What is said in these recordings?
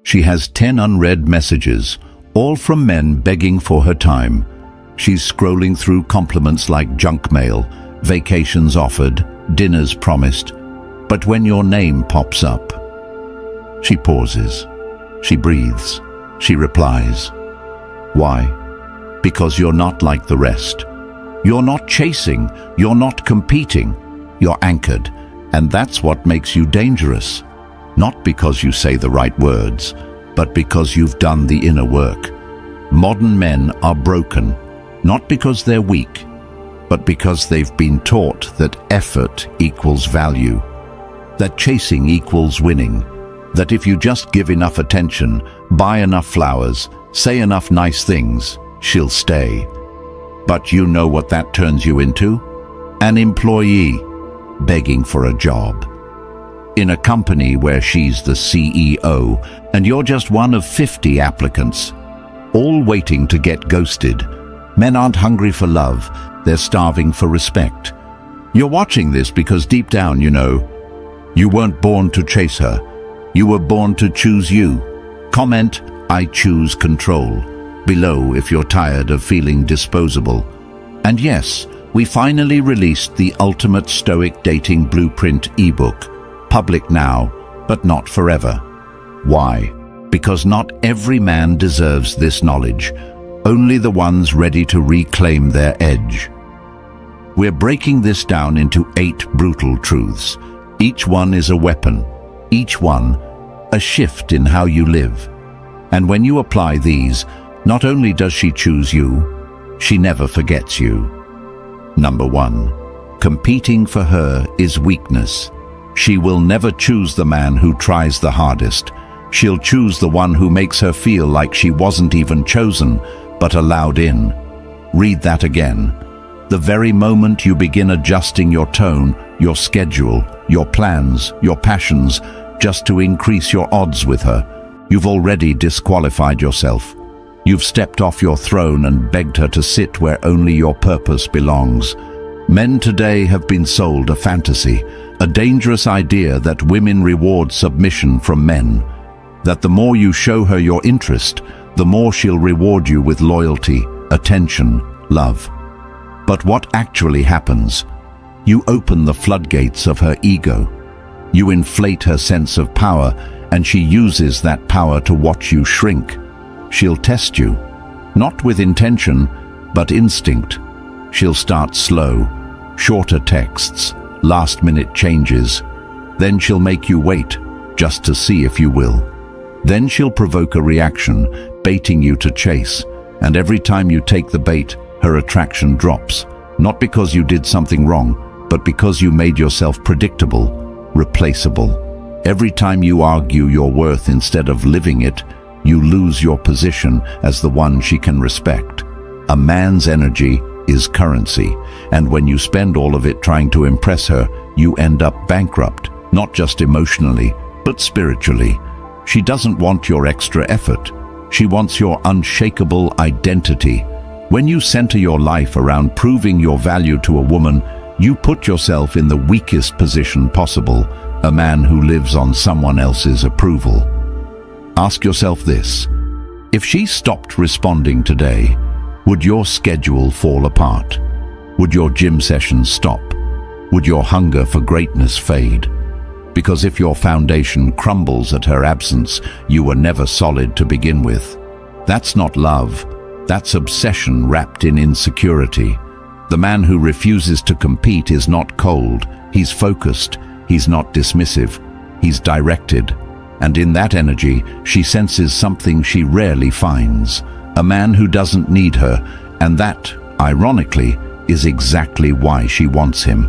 She has 10 unread messages, all from men begging for her time. She's scrolling through compliments like junk mail, vacations offered, dinners promised. But when your name pops up, she pauses, she breathes, she replies. Why? Because you're not like the rest. You're not chasing, you're not competing, you're anchored, and that's what makes you dangerous. Not because you say the right words, but because you've done the inner work. Modern men are broken, not because they're weak, but because they've been taught that effort equals value, that chasing equals winning, that if you just give enough attention, buy enough flowers, say enough nice things, she'll stay. But you know what that turns you into? An employee begging for a job. In a company where she's the CEO and you're just one of 50 applicants, all waiting to get ghosted. Men aren't hungry for love, they're starving for respect. You're watching this because deep down you know, you weren't born to chase her. You were born to choose you. Comment, "I choose control," below if you're tired of feeling disposable. And yes, we finally released the ultimate Stoic dating blueprint ebook. Public now, but not forever. Why? Because not every man deserves this knowledge. Only the ones ready to reclaim their edge. We're breaking this down into 8 brutal truths. Each one is a weapon. Each one, a shift in how you live. And when you apply these, not only does she choose you, she never forgets you. Number 1. Competing for her is weakness. She will never choose the man who tries the hardest. She'll choose the one who makes her feel like she wasn't even chosen, but allowed in. Read that again. The very moment you begin adjusting your tone, your schedule, your plans, your passions, just to increase your odds with her, you've already disqualified yourself. You've stepped off your throne and begged her to sit where only your purpose belongs. Men today have been sold a fantasy, a dangerous idea that women reward submission from men, that the more you show her your interest, the more she'll reward you with loyalty, attention, love. But what actually happens? You open the floodgates of her ego. You inflate her sense of power, and she uses that power to watch you shrink. She'll test you, not with intention, but instinct. She'll start slow, shorter texts, last-minute changes. Then she'll make you wait, just to see if you will. Then she'll provoke a reaction, baiting you to chase. And every time you take the bait, her attraction drops. Not because you did something wrong, but because you made yourself predictable, replaceable. Every time you argue your worth instead of living it, you lose your position as the one she can respect. A man's energy is currency, and when you spend all of it trying to impress her, you end up bankrupt, not just emotionally, but spiritually. She doesn't want your extra effort. She wants your unshakable identity. When you center your life around proving your value to a woman, you put yourself in the weakest position possible, a man who lives on someone else's approval. Ask yourself this: if she stopped responding today, would your schedule fall apart? Would your gym sessions stop? Would your hunger for greatness fade? Because if your foundation crumbles at her absence, you were never solid to begin with. That's not love. That's obsession wrapped in insecurity. The man who refuses to compete is not cold. He's focused. He's not dismissive. He's directed. And in that energy, she senses something she rarely finds. A man who doesn't need her. And that, ironically, is exactly why she wants him.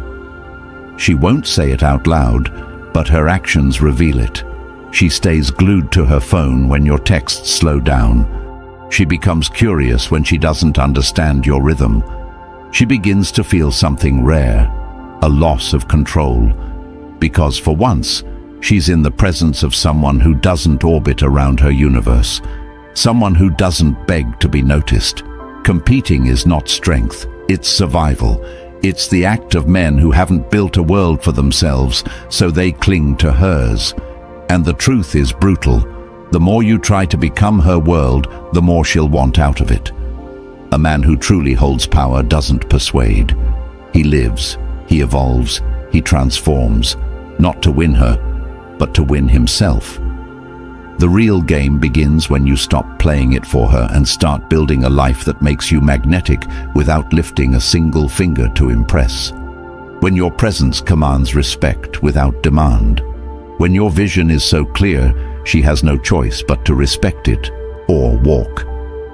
She won't say it out loud, but her actions reveal it. She stays glued to her phone when your texts slow down. She becomes curious when she doesn't understand your rhythm. She begins to feel something rare, a loss of control. Because for once, she's in the presence of someone who doesn't orbit around her universe. Someone who doesn't beg to be noticed. Competing is not strength, it's survival. It's the act of men who haven't built a world for themselves, so they cling to hers. And the truth is brutal. The more you try to become her world, the more she'll want out of it. A man who truly holds power doesn't persuade. He lives, he evolves, he transforms, not to win her, but to win himself. The real game begins when you stop playing it for her and start building a life that makes you magnetic without lifting a single finger to impress. When your presence commands respect without demand. When your vision is so clear, she has no choice but to respect it or walk.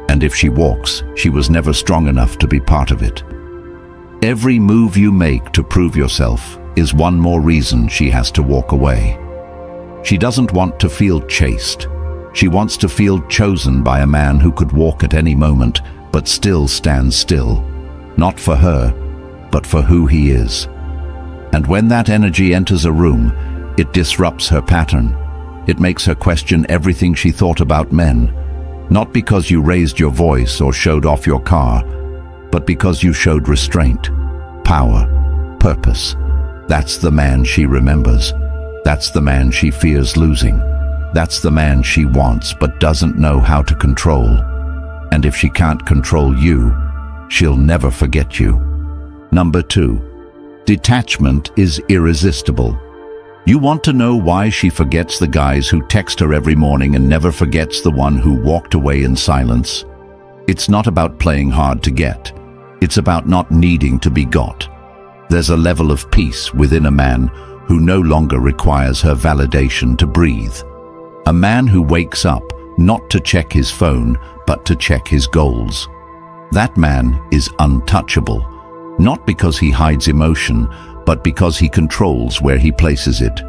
And if she walks, she was never strong enough to be part of it. Every move you make to prove yourself is one more reason she has to walk away. She doesn't want to feel chased. She wants to feel chosen by a man who could walk at any moment, but still stand still. Not for her, but for who he is. And when that energy enters a room, it disrupts her pattern. It makes her question everything she thought about men. Not because you raised your voice or showed off your car, but because you showed restraint, power, purpose. That's the man she remembers. That's the man she fears losing. That's the man she wants but doesn't know how to control. And if she can't control you, she'll never forget you. Number 2. Detachment is irresistible. You want to know why she forgets the guys who text her every morning and never forgets the one who walked away in silence? It's not about playing hard to get. It's about not needing to be got. There's a level of peace within a man who no longer requires her validation to breathe. A man who wakes up not to check his phone, but to check his goals. That man is untouchable, not because he hides emotion, but because he controls where he places it.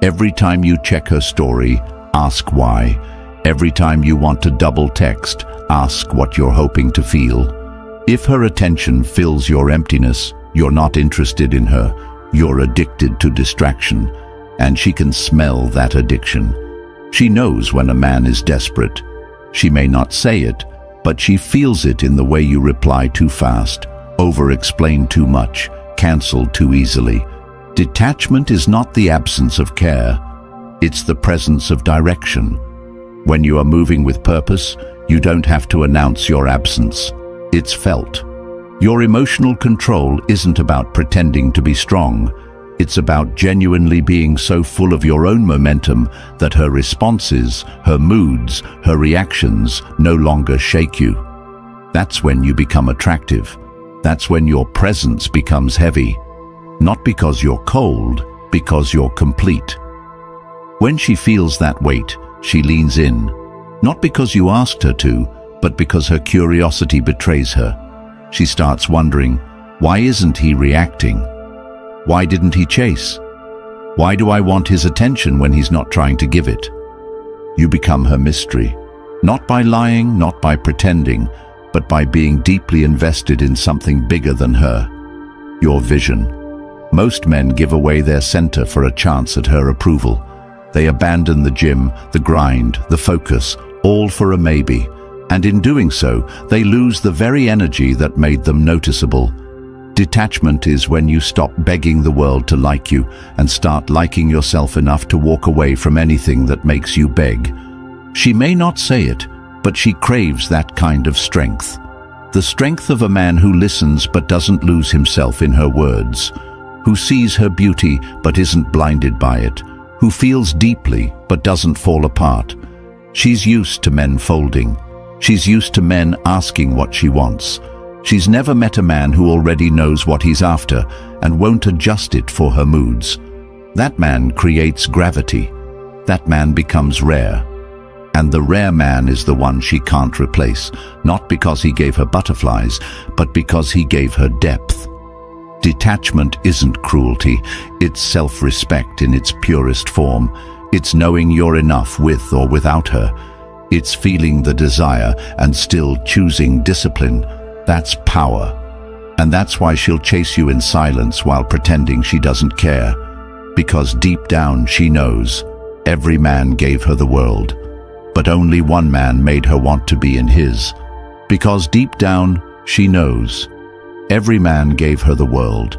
Every time you check her story, ask why. Every time you want to double text, ask what you're hoping to feel. If her attention fills your emptiness, you're not interested in her. You're addicted to distraction, and she can smell that addiction. She knows when a man is desperate. She may not say it, but she feels it in the way you reply too fast, over-explain too much, cancel too easily. Detachment is not the absence of care. It's the presence of direction. When you are moving with purpose, you don't have to announce your absence. It's felt. Your emotional control isn't about pretending to be strong. It's about genuinely being so full of your own momentum that her responses, her moods, her reactions no longer shake you. That's when you become attractive. That's when your presence becomes heavy. Not because you're cold, because you're complete. When she feels that weight, she leans in. Not because you asked her to, but because her curiosity betrays her. She starts wondering, why isn't he reacting? Why didn't he chase? Why do I want his attention when he's not trying to give it? You become her mystery, not by lying, not by pretending, but by being deeply invested in something bigger than her. Your vision. Most men give away their center for a chance at her approval. They abandon the gym, the grind, the focus, all for a maybe. And in doing so, they lose the very energy that made them noticeable. Detachment is when you stop begging the world to like you and start liking yourself enough to walk away from anything that makes you beg. She may not say it, but she craves that kind of strength. The strength of a man who listens but doesn't lose himself in her words, who sees her beauty but isn't blinded by it, who feels deeply but doesn't fall apart. She's used to men folding. She's used to men asking what she wants. She's never met a man who already knows what he's after and won't adjust it for her moods. That man creates gravity. That man becomes rare. And the rare man is the one she can't replace, not because he gave her butterflies, but because he gave her depth. Detachment isn't cruelty, it's self-respect in its purest form. It's knowing you're enough with or without her. It's feeling the desire and still choosing discipline. That's power. And that's why she'll chase you in silence while pretending she doesn't care. Because deep down she knows every man gave her the world, but only one man made her want to be in his. Because deep down she knows every man gave her the world,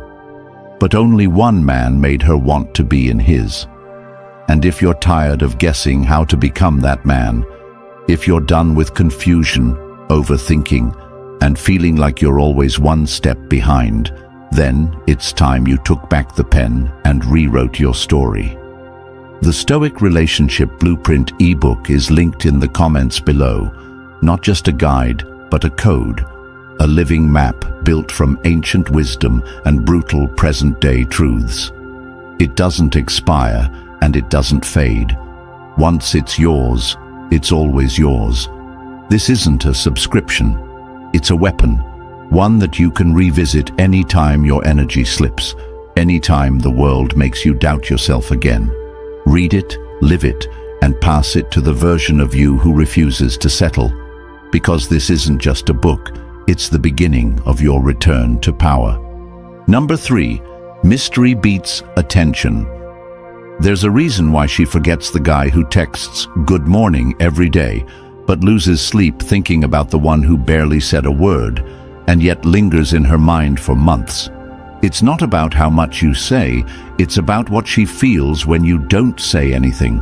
but only one man made her want to be in his. And if you're tired of guessing how to become that man, if you're done with confusion, overthinking, and feeling like you're always one step behind, then it's time you took back the pen and rewrote your story. The Stoic Relationship Blueprint ebook is linked in the comments below. Not just a guide, but a code, a living map built from ancient wisdom and brutal present-day truths. It doesn't expire and it doesn't fade. Once it's yours, it's always yours. This isn't a subscription. It's a weapon, one that you can revisit anytime your energy slips, anytime the world makes you doubt yourself again. Read it, live it, and pass it to the version of you who refuses to settle. Because this isn't just a book, it's the beginning of your return to power. Number 3, mystery beats attention. There's a reason why she forgets the guy who texts "good morning" every day, but loses sleep thinking about the one who barely said a word, and yet lingers in her mind for months. It's not about how much you say, it's about what she feels when you don't say anything.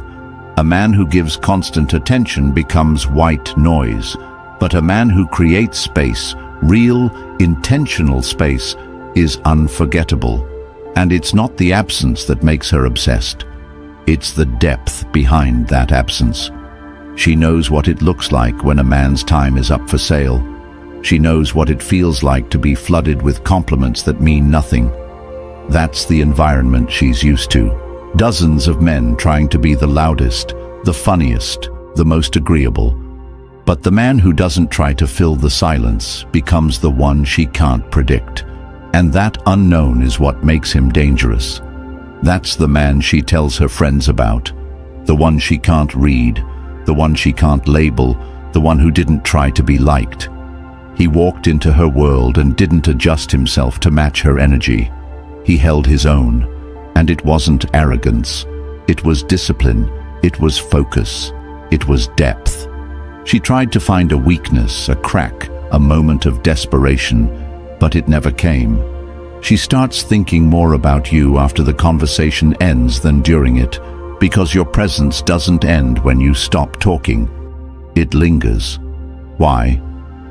A man who gives constant attention becomes white noise, but a man who creates space, real, intentional space, is unforgettable. And it's not the absence that makes her obsessed. It's the depth behind that absence. She knows what it looks like when a man's time is up for sale. She knows what it feels like to be flooded with compliments that mean nothing. That's the environment she's used to. Dozens of men trying to be the loudest, the funniest, the most agreeable. But the man who doesn't try to fill the silence becomes the one she can't predict. And that unknown is what makes him dangerous. That's the man she tells her friends about. The one she can't read, the one she can't label, the one who didn't try to be liked. He walked into her world and didn't adjust himself to match her energy. He held his own, and it wasn't arrogance. It was discipline, it was focus, it was depth. She tried to find a weakness, a crack, a moment of desperation, but it never came. She starts thinking more about you after the conversation ends than during it, because your presence doesn't end when you stop talking. It lingers. Why?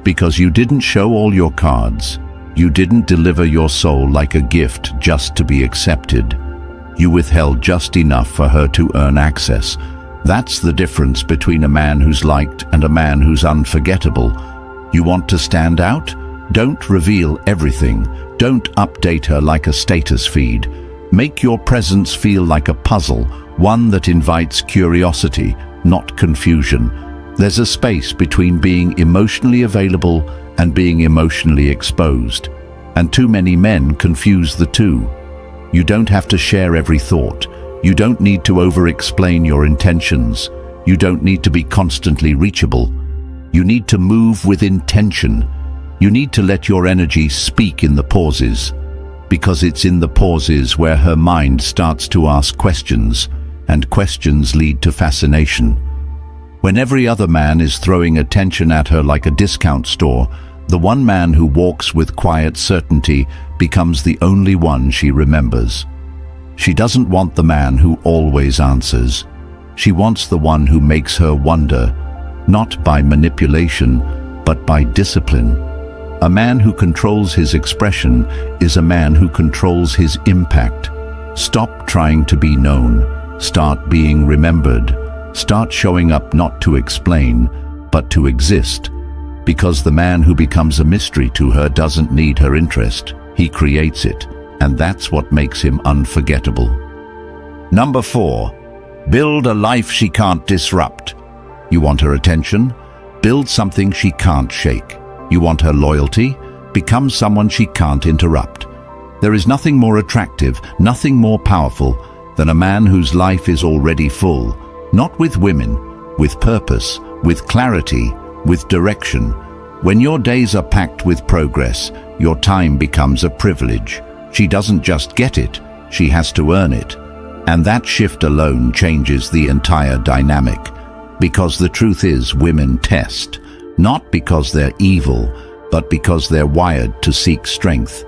Because you didn't show all your cards. You didn't deliver your soul like a gift just to be accepted. You withheld just enough for her to earn access. That's the difference between a man who's liked and a man who's unforgettable. You want to stand out? Don't reveal everything. Don't update her like a status feed. Make your presence feel like a puzzle, one that invites curiosity, not confusion. There's a space between being emotionally available and being emotionally exposed, and too many men confuse the two. You don't have to share every thought. You don't need to over-explain your intentions. You don't need to be constantly reachable. You need to move with intention. You need to let your energy speak in the pauses, because it's in the pauses where her mind starts to ask questions, and questions lead to fascination. When every other man is throwing attention at her like a discount store, the one man who walks with quiet certainty becomes the only one she remembers. She doesn't want the man who always answers. She wants the one who makes her wonder, not by manipulation, but by discipline. A man who controls his expression is a man who controls his impact. Stop trying to be known. Start being remembered. Start showing up not to explain, but to exist. Because the man who becomes a mystery to her doesn't need her interest. He creates it, and that's what makes him unforgettable. Number 4. Build a life she can't disrupt. You want her attention? Build something she can't shake. You want her loyalty? Become someone she can't interrupt. There is nothing more attractive, nothing more powerful than a man whose life is already full, not with women, with purpose, with clarity, with direction. When your days are packed with progress, your time becomes a privilege. She doesn't just get it, she has to earn it. And that shift alone changes the entire dynamic. Because the truth is, women test, not because they're evil, but because they're wired to seek strength.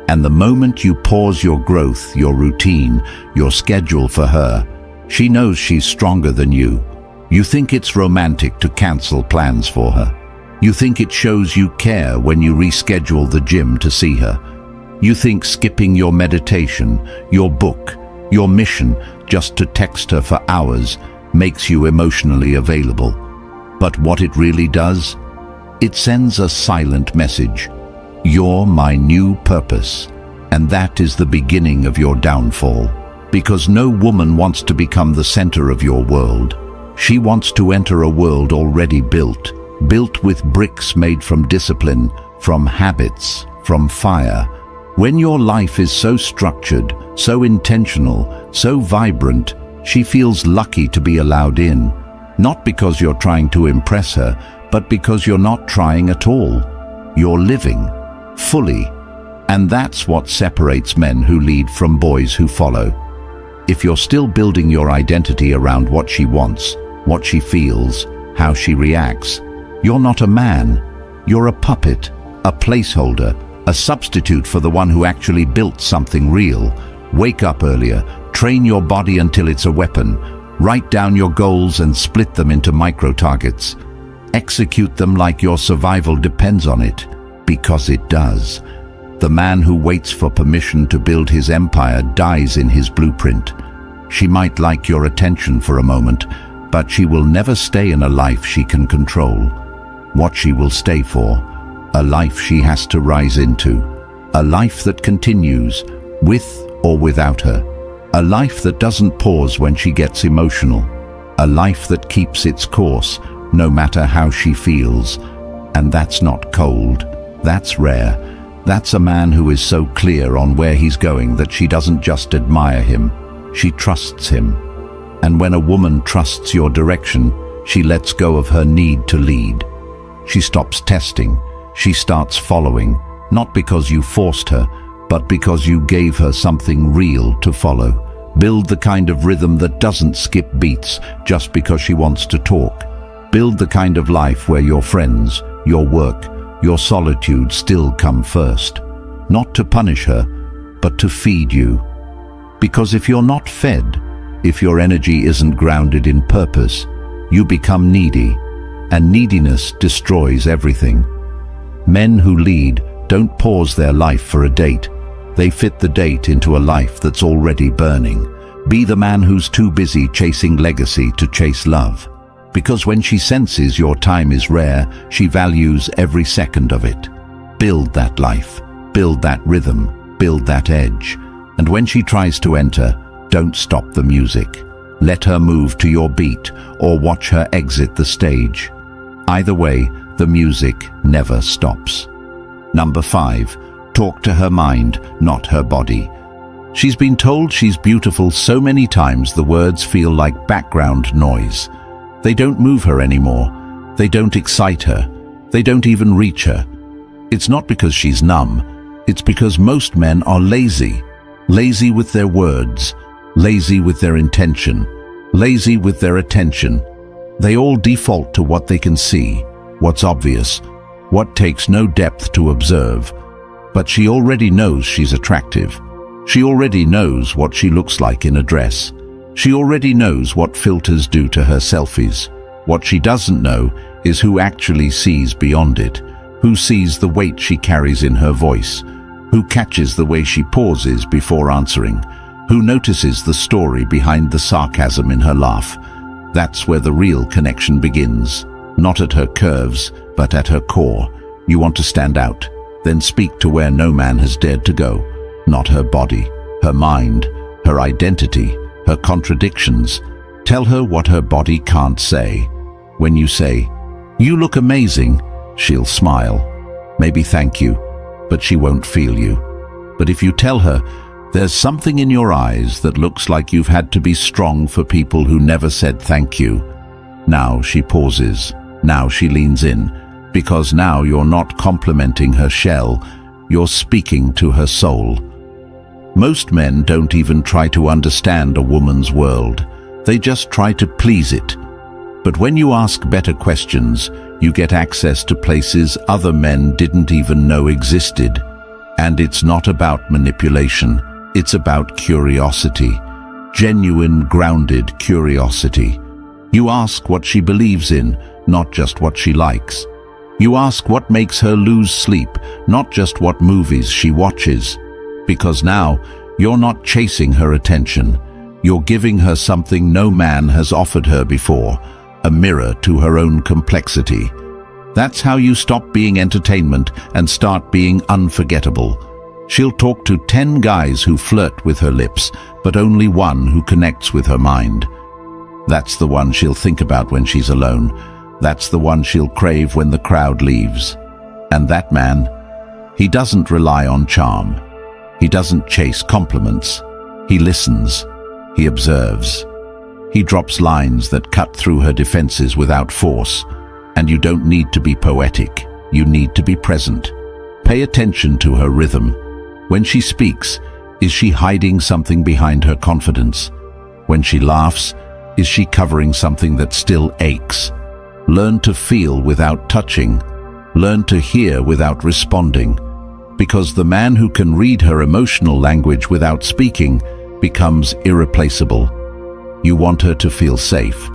And the moment you pause your growth, your routine, your schedule for her, She knows she's stronger than you. You think it's romantic to cancel plans for her. You think it shows you care when you reschedule the gym to see her. You think skipping your meditation, your book, your mission just to text her for hours makes you emotionally available. But what it really does? It sends a silent message. You're my new purpose. And that is the beginning of your downfall. Because no woman wants to become the center of your world. She wants to enter a world already built with bricks made from discipline, from habits, from fire. When your life is so structured, so intentional, so vibrant, she feels lucky to be allowed in. Not because you're trying to impress her, but because you're not trying at all. You're living, fully. And that's what separates men who lead from boys who follow. If you're still building your identity around what she wants, what she feels, how she reacts, you're not a man. You're a puppet, a placeholder, a substitute for the one who actually built something real. Wake up earlier, train your body until it's a weapon, write down your goals and split them into micro-targets. Execute them like your survival depends on it, because it does. The man who waits for permission to build his empire dies in his blueprint. She might like your attention for a moment, but she will never stay in a life she can control. What she will stay for, a life she has to rise into, a life that continues, with or without her, a life that doesn't pause when she gets emotional, a life that keeps its course, no matter how she feels. And that's not cold, that's rare. That's a man who is so clear on where he's going that she doesn't just admire him, she trusts him. And when a woman trusts your direction, she lets go of her need to lead. She stops testing, she starts following, not because you forced her, but because you gave her something real to follow. Build the kind of rhythm that doesn't skip beats just because she wants to talk. Build the kind of life where your friends, your work, your solitude still come first. Not to punish her, but to feed you. Because if you're not fed, if your energy isn't grounded in purpose, you become needy, and neediness destroys everything. Men who lead don't pause their life for a date. They fit the date into a life that's already burning. Be the man who's too busy chasing legacy to chase love. Because when she senses your time is rare, she values every second of it. Build that life, build that rhythm, build that edge. And when she tries to enter, don't stop the music. Let her move to your beat or watch her exit the stage. Either way, the music never stops. Number 5, talk to her mind, not her body. She's been told she's beautiful so many times the words feel like background noise. They don't move her anymore. They don't excite her. They don't even reach her. It's not because she's numb. It's because most men are lazy. Lazy with their words. Lazy with their intention. Lazy with their attention. They all default to what they can see, what's obvious, what takes no depth to observe. But she already knows she's attractive. She already knows what she looks like in a dress. She already knows what filters do to her selfies. What she doesn't know is who actually sees beyond it, who sees the weight she carries in her voice, who catches the way she pauses before answering, who notices the story behind the sarcasm in her laugh. That's where the real connection begins, not at her curves, but at her core. You want to stand out, then speak to where no man has dared to go, not her body, her mind, her identity, her contradictions. Tell her what her body can't say. When you say, "You look amazing," she'll smile. Maybe thank you, but she won't feel you. But if you tell her, "There's something in your eyes that looks like you've had to be strong for people who never said thank you," now she pauses. Now she leans in, because now you're not complimenting her shell, you're speaking to her soul. Most men don't even try to understand a woman's world. They just try to please it. But when you ask better questions, you get access to places other men didn't even know existed. And it's not about manipulation, it's about curiosity. genuine, grounded curiosity. You ask what she believes in, not just what she likes. You ask what makes her lose sleep, not just what movies she watches. Because now, you're not chasing her attention. You're giving her something no man has offered her before, a mirror to her own complexity. That's how you stop being entertainment and start being unforgettable. She'll talk to 10 guys who flirt with her lips, but only one who connects with her mind. That's the one she'll think about when she's alone. That's the one she'll crave when the crowd leaves. And that man, he doesn't rely on charm. He doesn't chase compliments. He listens. He observes. He drops lines that cut through her defenses without force. And you don't need to be poetic. You need to be present. Pay attention to her rhythm. When she speaks, is she hiding something behind her confidence? When she laughs, is she covering something that still aches? Learn to feel without touching. Learn to hear without responding. Because the man who can read her emotional language without speaking becomes irreplaceable. You want her to feel safe.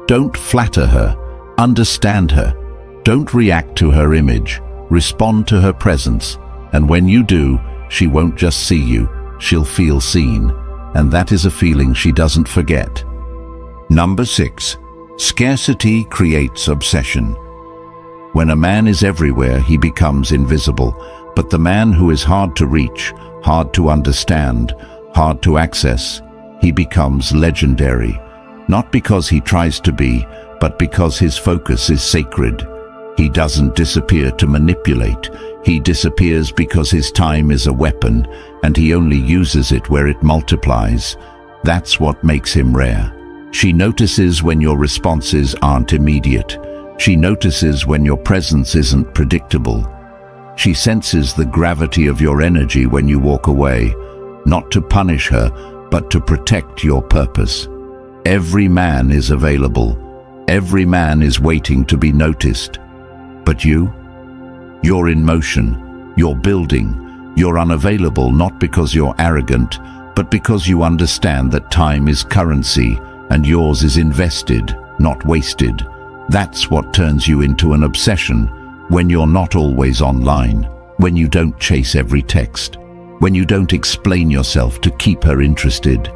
Don't flatter her. Understand her. Don't react to her image. Respond to her presence. And when you do, she won't just see you, she'll feel seen. And that is a feeling she doesn't forget. Number 6. Scarcity creates obsession. When a man is everywhere, he becomes invisible. But the man who is hard to reach, hard to understand, hard to access, he becomes legendary. Not because he tries to be, but because his focus is sacred. He doesn't disappear to manipulate. He disappears because his time is a weapon, and he only uses it where it multiplies. That's what makes him rare. She notices when your responses aren't immediate. She notices when your presence isn't predictable. She senses the gravity of your energy when you walk away, not to punish her, but to protect your purpose. Every man is available. Every man is waiting to be noticed. But you're in motion, you're building, you're unavailable not because you're arrogant, but because you understand that time is currency and yours is invested, not wasted. That's what turns you into an obsession when you're not always online, when you don't chase every text, when you don't explain yourself to keep her interested.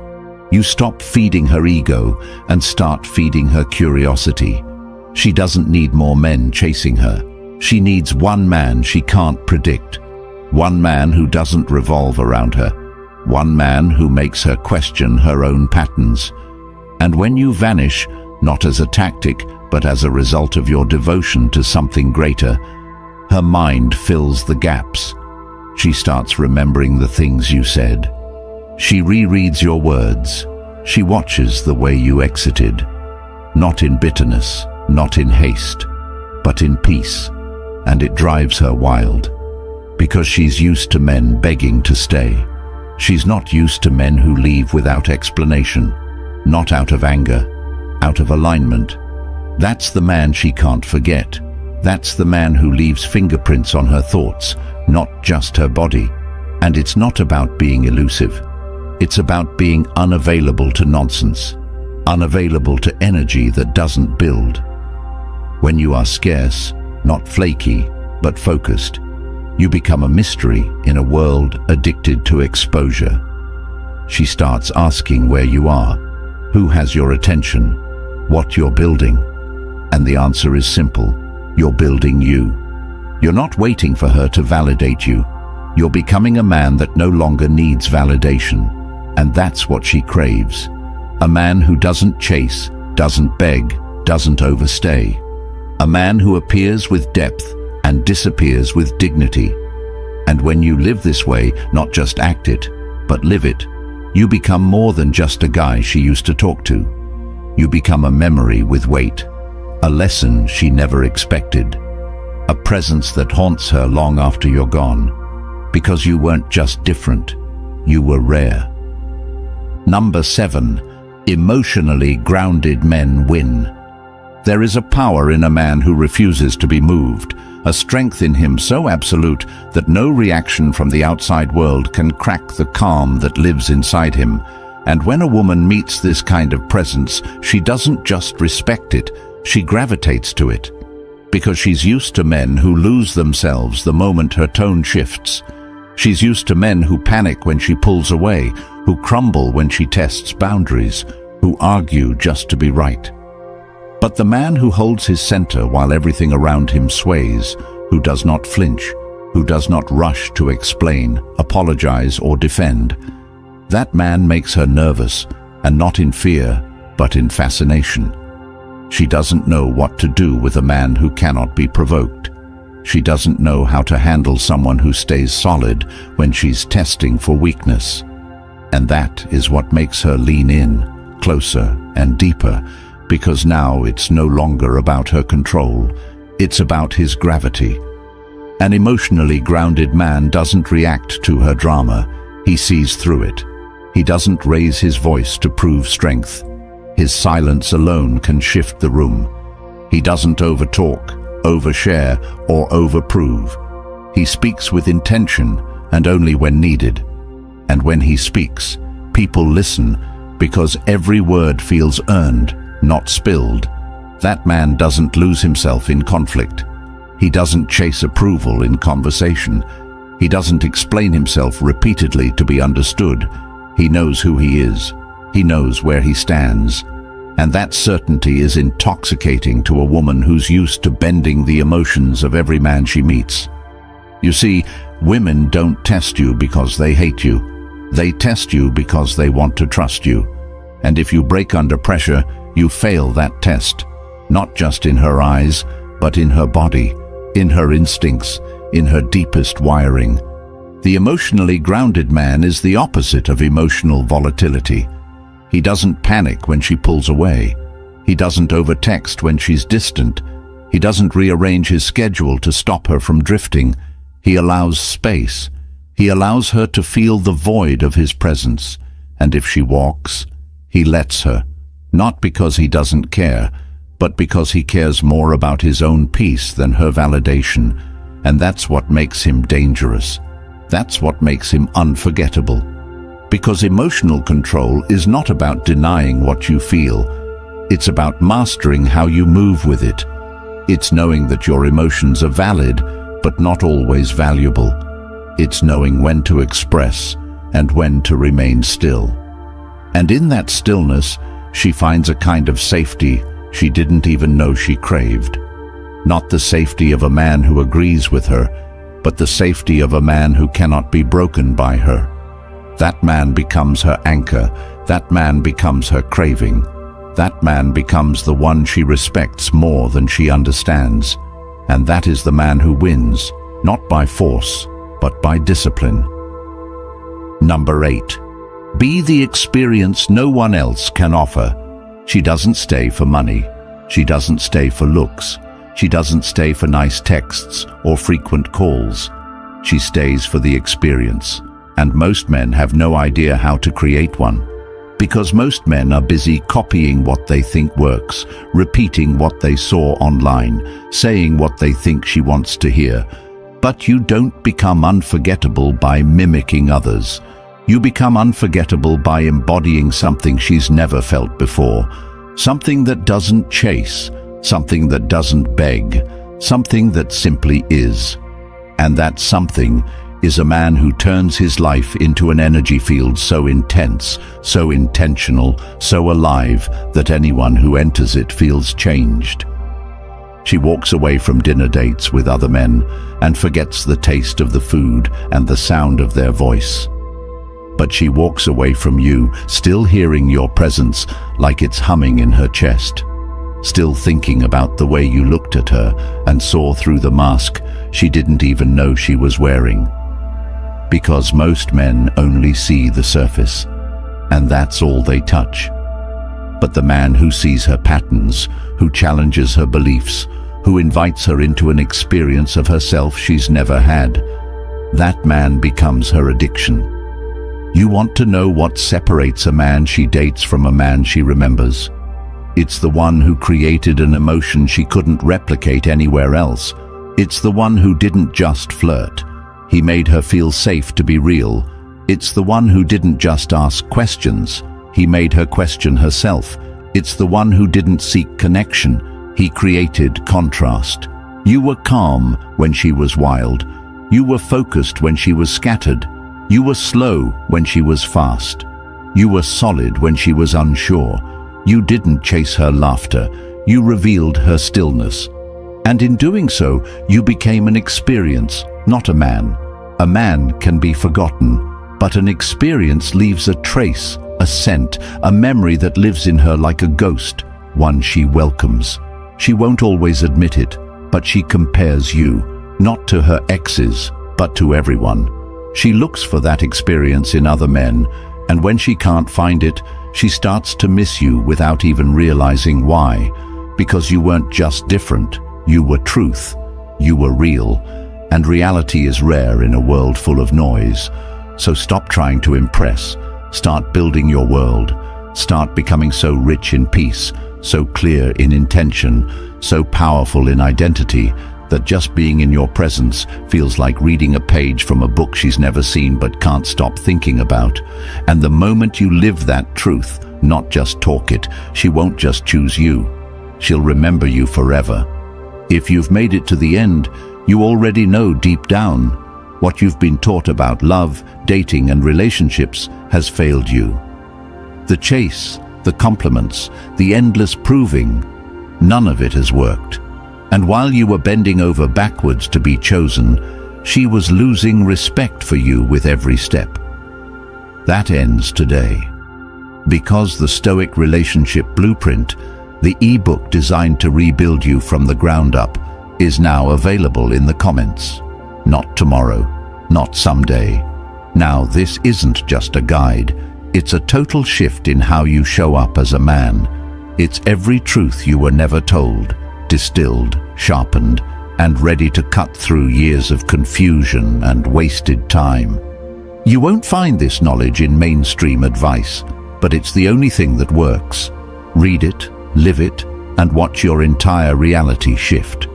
You stop feeding her ego and start feeding her curiosity. She doesn't need more men chasing her. She needs one man she can't predict. One man who doesn't revolve around her. One man who makes her question her own patterns. And when you vanish, not as a tactic, but as a result of your devotion to something greater, her mind fills the gaps. She starts remembering the things you said. She rereads your words. She watches the way you exited. Not in bitterness, not in haste, but in peace. And it drives her wild. Because she's used to men begging to stay. She's not used to men who leave without explanation. Not out of anger, out of alignment. That's the man she can't forget. That's the man who leaves fingerprints on her thoughts, not just her body. And it's not about being elusive. It's about being unavailable to nonsense, unavailable to energy that doesn't build. When you are scarce, not flaky, but focused, you become a mystery in a world addicted to exposure. She starts asking where you are, who has your attention, what you're building. And the answer is simple. You're building you. You're not waiting for her to validate you. You're becoming a man that no longer needs validation. And that's what she craves. A man who doesn't chase, doesn't beg, doesn't overstay. A man who appears with depth and disappears with dignity. And when you live this way, not just act it, but live it, you become more than just a guy she used to talk to. You become a memory with weight, a lesson she never expected, a presence that haunts her long after you're gone, because you weren't just different, you were rare. Number 7. Emotionally grounded men win. There is a power in a man who refuses to be moved, a strength in him so absolute that no reaction from the outside world can crack the calm that lives inside him. And when a woman meets this kind of presence, she doesn't just respect it, she gravitates to it. Because she's used to men who lose themselves the moment her tone shifts. She's used to men who panic when she pulls away, who crumble when she tests boundaries, who argue just to be right. But the man who holds his center while everything around him sways, who does not flinch, who does not rush to explain, apologize, or defend, that man makes her nervous, and not in fear, but in fascination. She doesn't know what to do with a man who cannot be provoked. She doesn't know how to handle someone who stays solid when she's testing for weakness. And that is what makes her lean in, closer and deeper, because now it's no longer about her control, it's about his gravity. An emotionally grounded man doesn't react to her drama, he sees through it. He doesn't raise his voice to prove strength. His silence alone can shift the room. He doesn't overtalk, overshare, or overprove. He speaks with intention and only when needed. And when he speaks, people listen because every word feels earned, not spilled. That man doesn't lose himself in conflict. He doesn't chase approval in conversation. He doesn't explain himself repeatedly to be understood. He knows who he is. He knows where he stands. And that certainty is intoxicating to a woman who's used to bending the emotions of every man she meets. You see, women don't test you because they hate you. They test you because they want to trust you. And if you break under pressure, you fail that test. Not just in her eyes, but in her body, in her instincts, in her deepest wiring. The emotionally grounded man is the opposite of emotional volatility. He doesn't panic when she pulls away. He doesn't overtext when she's distant. He doesn't rearrange his schedule to stop her from drifting. He allows space. He allows her to feel the void of his presence. And if she walks, he lets her. Not because he doesn't care, but because he cares more about his own peace than her validation. And that's what makes him dangerous. That's what makes him unforgettable. Because emotional control is not about denying what you feel. It's about mastering how you move with it. It's knowing that your emotions are valid, but not always valuable. It's knowing when to express and when to remain still. And in that stillness, she finds a kind of safety she didn't even know she craved. Not the safety of a man who agrees with her, but the safety of a man who cannot be broken by her. That man becomes her anchor. That man becomes her craving. That man becomes the one she respects more than she understands. And that is the man who wins, not by force, but by discipline. Number 8. Be the experience no one else can offer. She doesn't stay for money. She doesn't stay for looks. She doesn't stay for nice texts or frequent calls. She stays for the experience. And most men have no idea how to create one. Because most men are busy copying what they think works, repeating what they saw online, saying what they think she wants to hear. But you don't become unforgettable by mimicking others. You become unforgettable by embodying something she's never felt before. Something that doesn't chase, something that doesn't beg, something that simply is. And that something is a man who turns his life into an energy field so intense, so intentional, so alive that anyone who enters it feels changed. She walks away from dinner dates with other men and forgets the taste of the food and the sound of their voice. But she walks away from you, still hearing your presence like it's humming in her chest. Still thinking about the way you looked at her and saw through the mask she didn't even know she was wearing. Because most men only see the surface, and that's all they touch. But the man who sees her patterns, who challenges her beliefs, who invites her into an experience of herself she's never had, that man becomes her addiction. You want to know what separates a man she dates from a man she remembers. It's the one who created an emotion she couldn't replicate anywhere else. It's the one who didn't just flirt. He made her feel safe to be real, It's the one who didn't just ask questions, he made her question herself. It's the one who didn't seek connection, he created contrast. You were calm when she was wild. You were focused when she was scattered. You were slow when she was fast. You were solid when she was unsure. You didn't chase her laughter. You revealed her stillness. And in doing so, you became an experience, not a man. A man can be forgotten, but an experience leaves a trace, a scent, a memory that lives in her like a ghost, one she welcomes. She won't always admit it, but she compares you, not to her exes, but to everyone. She looks for that experience in other men, and when she can't find it, she starts to miss you without even realizing why. Because you weren't just different, you were truth, you were real, and reality is rare in a world full of noise. So stop trying to impress, start building your world, start becoming so rich in peace, so clear in intention, so powerful in identity, that just being in your presence feels like reading a page from a book she's never seen but can't stop thinking about. And the moment you live that truth, not just talk it, she won't just choose you. She'll remember you forever. If you've made it to the end, you already know deep down what you've been taught about love, dating, and relationships has failed you. The chase, the compliments, the endless proving, none of it has worked. And while you were bending over backwards to be chosen, she was losing respect for you with every step. That ends today. Because the Stoic Relationship Blueprint, the ebook designed to rebuild you from the ground up, is now available in the comments. Not tomorrow, not someday. Now, this isn't just a guide. It's a total shift in how you show up as a man. It's every truth you were never told, distilled, sharpened, and ready to cut through years of confusion and wasted time. You won't find this knowledge in mainstream advice, but it's the only thing that works. Read it, live it, and watch your entire reality shift.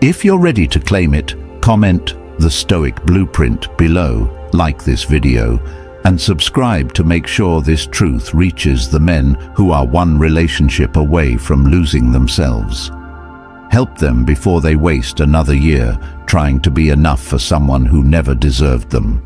If you're ready to claim it, comment the Stoic Blueprint below, like this video, and subscribe to make sure this truth reaches the men who are one relationship away from losing themselves. Help them before they waste another year trying to be enough for someone who never deserved them.